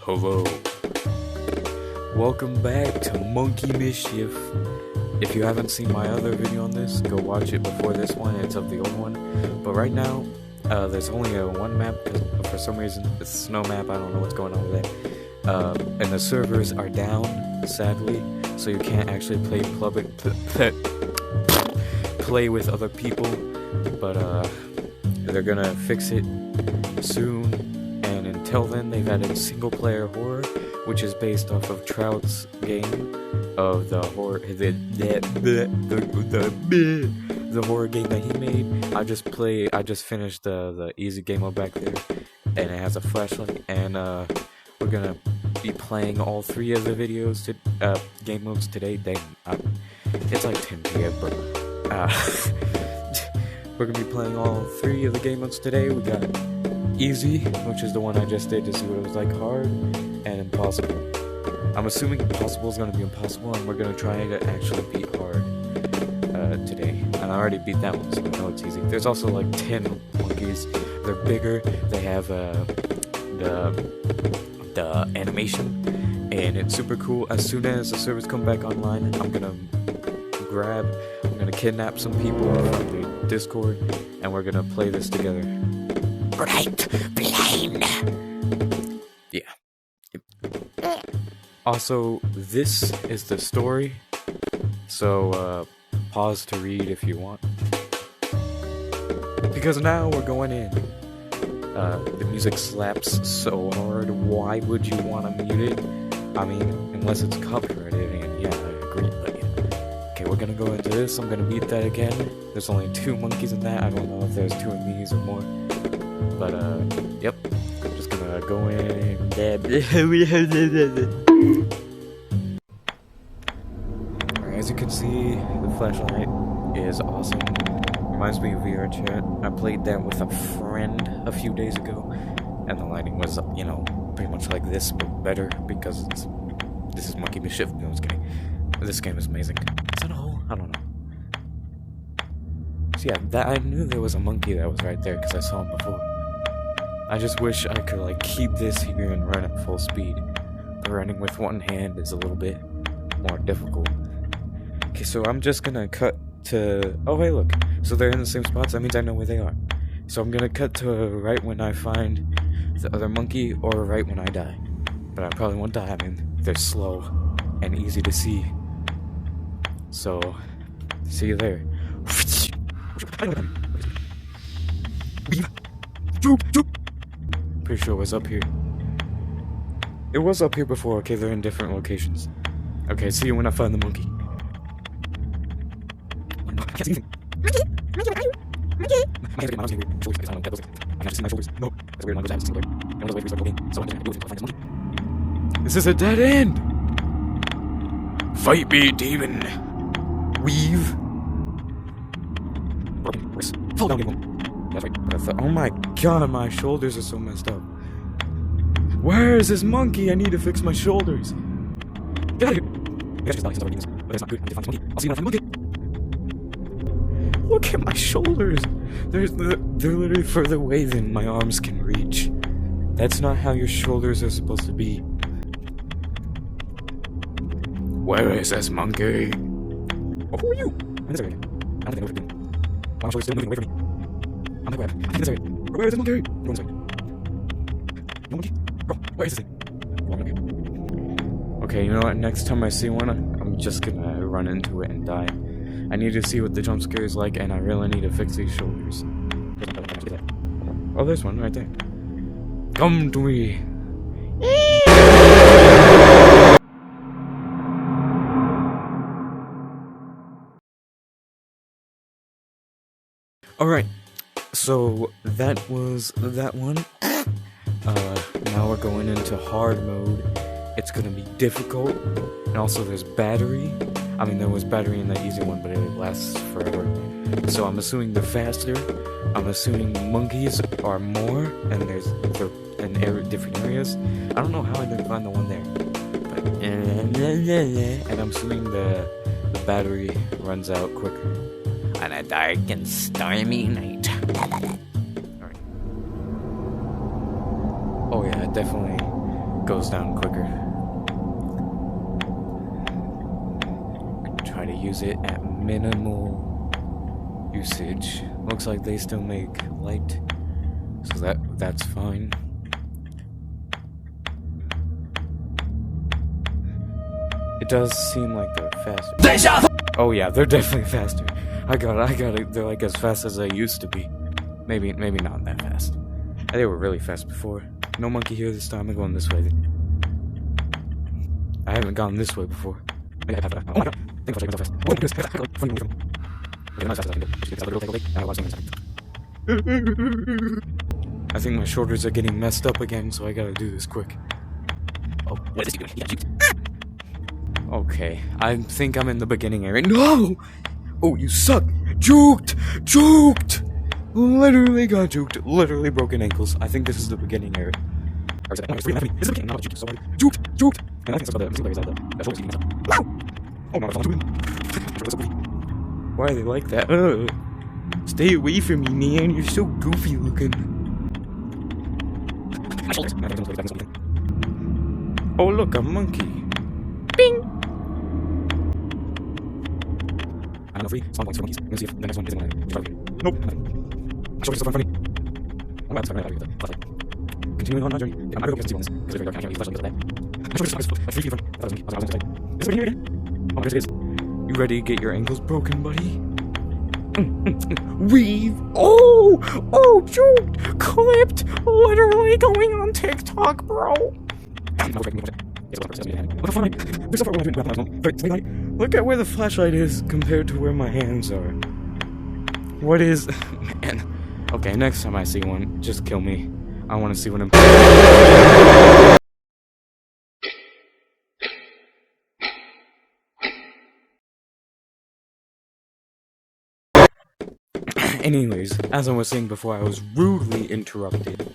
Hello. Welcome back to Monkey Mischief. If you haven't seen my other video on this, go watch it before this one. It's of the old one. But right now, there's only one map. For some reason, it's a snow map. I don't know what's going on with that. And the servers are down, sadly, so you can't actually play with other people. But they're gonna fix it soon. And until then, they've added single-player horror, which is based off of Trout's game of the horror, the horror game that he made. I just finished the easy game mode back there, and it has a flashlight. And we're gonna be playing all three of the game modes today. Dang, it's like 10 p.m. bro. We're gonna be playing all three of the game modes today. We got easy, which is the one I just did to see what it was like, hard, and impossible. I'm assuming impossible is going to be impossible, and we're going to try to actually beat hard today. And I already beat that one, so I know it's easy. There's also like 10 monkeys. They're bigger. They have the animation, and it's super cool. As soon as the servers come back online, I'm going to kidnap some people from the Discord, and we're going to play this together. Bright, blind. Yeah. Also, this is the story, so pause to read if you want. Because now we're going in. The music slaps so hard. Why would you want to mute it? I mean, unless it's copyrighted, and yeah, I agree. But yeah. Okay, we're gonna go into this. I'm gonna beat that again. There's only 2 monkeys in that. I don't know if there's 2 of these or more. But, yep, I'm just gonna go in. Alright, as you can see, the flashlight is awesome. Reminds me of VR chat. I played that with a friend a few days ago, and the lighting was, you know, pretty much like this, but better, because this is Monkey Mischief. No, I was kidding. This game is amazing. Is that a hole? I don't know. So yeah, I knew there was a monkey that was right there, because I saw him before. I just wish I could, like, keep this here and run at full speed. But running with one hand is a little bit more difficult. Okay, so I'm just gonna cut to... Oh, hey, look. So they're in the same spots. That means I know where they are. So I'm gonna cut to right when I find the other monkey, or right when I die. But I probably won't die. I mean, they're slow and easy to see. So, see you there. Pretty sure it was up here. It was up here before. Okay, they're in different locations. Okay, see you when I find the monkey. I can't see anything. My hands are getting my arms getting weird. I can't see my shoulders. No, that's weird. I have to see there. I don't know the way to restart the game, so I'm just gonna do it until I find this monkey. This is a dead end! Fight me, demon! Weave! Broken wrist. Fall down, game. That's right. Oh my god, my shoulders are so messed up. Where is this monkey? I need to fix my shoulders. Get out of here. I guess I should die since I've already but it's not good. I need to find this monkey. I'll see you when I find the monkey. Look at my shoulders. They're literally further away than my arms can reach. That's not how your shoulders are supposed to be. Where is this monkey? Oh, who are you? I'm in this area. I don't think I know what you're doing. My shoulders still moving away from me. I'm like, I'm in this area. Where is this monkey? Go this way. No monkey? Bro, where is this thing? Okay, you know what? Next time I see one, I'm just gonna run into it and die. I need to see what the jump scare is like, and I really need to fix these shoulders. Oh, there's one right there. Come to me. Alright, so that was that one. Now we're going into hard mode. It's gonna be difficult, and also there's battery. I mean, there was battery in the easy one, but it lasts forever. So I'm assuming they're faster. I'm assuming monkeys are more, and they're in different areas. I don't know how I didn't find the one there, but and I'm assuming the battery runs out quicker on a dark and stormy night. Alright. Oh yeah, definitely goes down quicker. Try to use it at minimal usage. Looks like they still make light, so that's fine. It does seem like they're faster. Oh yeah, they're definitely faster. I got it. They're like as fast as they used to be. Maybe not that fast. They were really fast before. No monkey here this time. I'm going this way. I haven't gone this way before. Oh my god! Think so fast. Oh my goodness. I think my shoulders are getting messed up again, so I gotta do this quick. Oh, what is this doing? Okay, I think I'm in the beginning area. No! Oh, you suck! Juked! Literally got juked. Literally broken ankles. I think this is the beginning area. Or is it? No, it's the beginning. Not juked. Sorry. Juked! And I think that's oh no, why are they like that? Stay away from me, man. You're so goofy looking. Oh, look, a monkey. Bing! I'm not free. Spawn points for monkeys. I'm gonna see if the next one is in nope. I'm sure it's so funny. I'm about to start right out of continuing on my journey. I'm not going to see on this because I can't use flashlight because of that. I'm sure it's like 3 feet from. I was inside. Is it here again? Oh, yes, it is. You ready to get your ankles broken, buddy? Weave. Oh, joked, clipped, literally going on TikTok, bro. Look at where the flashlight is compared to where my hands are. What is... Man. Okay, next time I see one, just kill me. I want to see what I'm... Anyways, as I was saying before, I was rudely interrupted.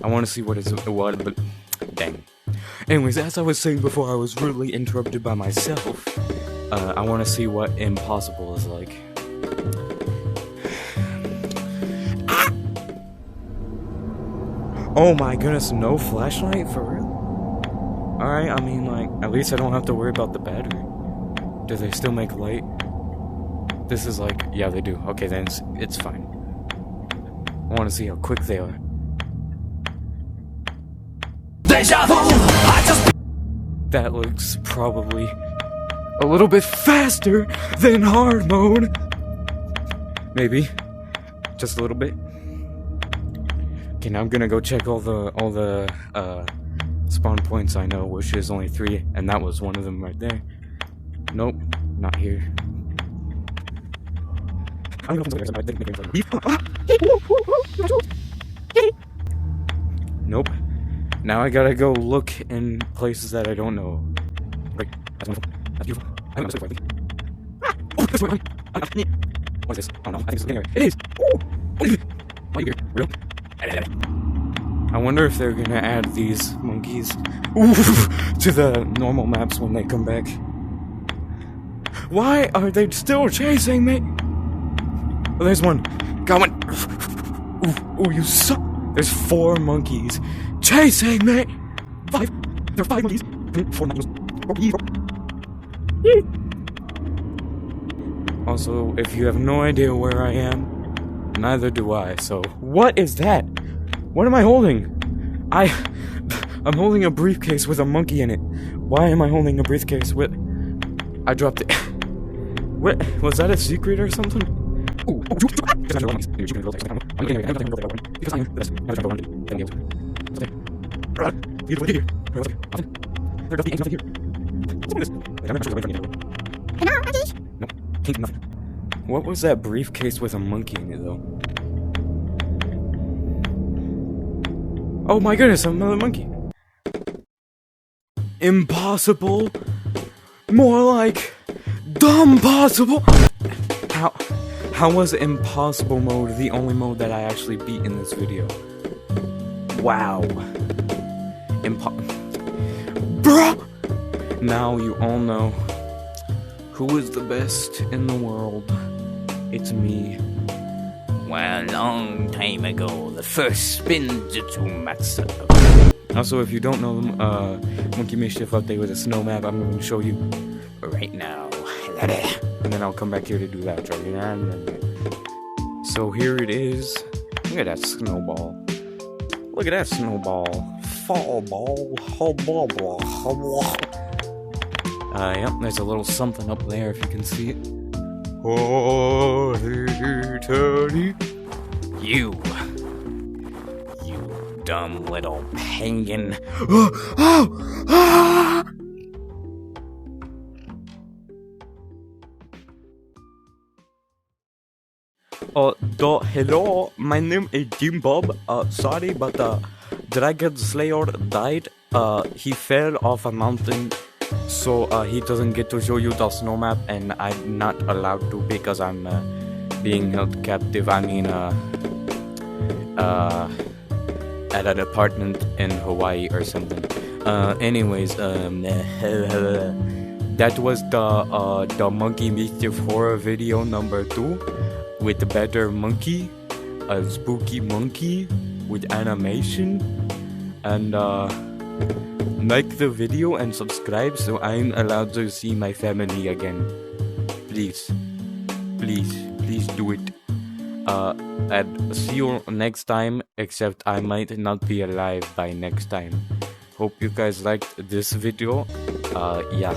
I want to see what but... Dang. Anyways, as I was saying before, I was rudely interrupted by myself. I want to see what impossible is like. Oh my goodness, no flashlight? For real? Alright, I mean, like, at least I don't have to worry about the battery. Do they still make light? This is like, yeah, they do. Okay, then it's fine. I want to see how quick they are. That looks probably a little bit faster than hard mode. Maybe. Just a little bit. Okay, now I'm gonna go check all the spawn points I know, which is only 3, and that was one of them right there. Nope, not here. I don't know. Nope. Now I gotta go look in places that I don't know. Great. That's wonderful. That's beautiful. I don't know. Oh, that's right. What is this? Oh no, I think it's anywhere. It is! Oh! Are you here? Real? I wonder if they're gonna add these monkeys to the normal maps when they come back. Why are they still chasing me? Oh, there's one. Got one. Ooh, you suck. There's 4 monkeys chasing me. 5. There are 5 monkeys. 4 monkeys. Also, if you have no idea where I am, neither do I. So, what is that? What am I holding? I'm holding a briefcase with a monkey in it. Why am I holding a briefcase with... I dropped it. What? Was that a secret or something? Ooh. What was that briefcase with a monkey in it, though? Oh my goodness, another monkey. Impossible. More like dumb possible. How was impossible mode the only mode that I actually beat in this video? Wow. Bruh! Now you all know who is the best in the world. It's me. Well, a long time ago, the first spin jutsu master Also, if you don't know them, Monkey Mischief update with a snow map, I'm going to show you right now. And then I'll come back here to do that. So here it is. Look at that snowball. Look at that snowball. Fall ball. Yep, there's a little something up there if you can see it. Oh, you dumb little penguin. Hello, my name is Jim Bob. Sorry, but Dragon Slayer died. He fell off a mountain, so he doesn't get to show you the snow map, and I'm not allowed to because I'm being held captive. I mean, at an apartment in Hawaii or something. Anyways, that was the Monkey Mischief horror video number 2 with the better monkey, a spooky monkey with animation, and like the video and subscribe so I'm allowed to see my family again. Please do it. And see you next time, except I might not be alive by next time. Hope you guys liked this video. Yeah.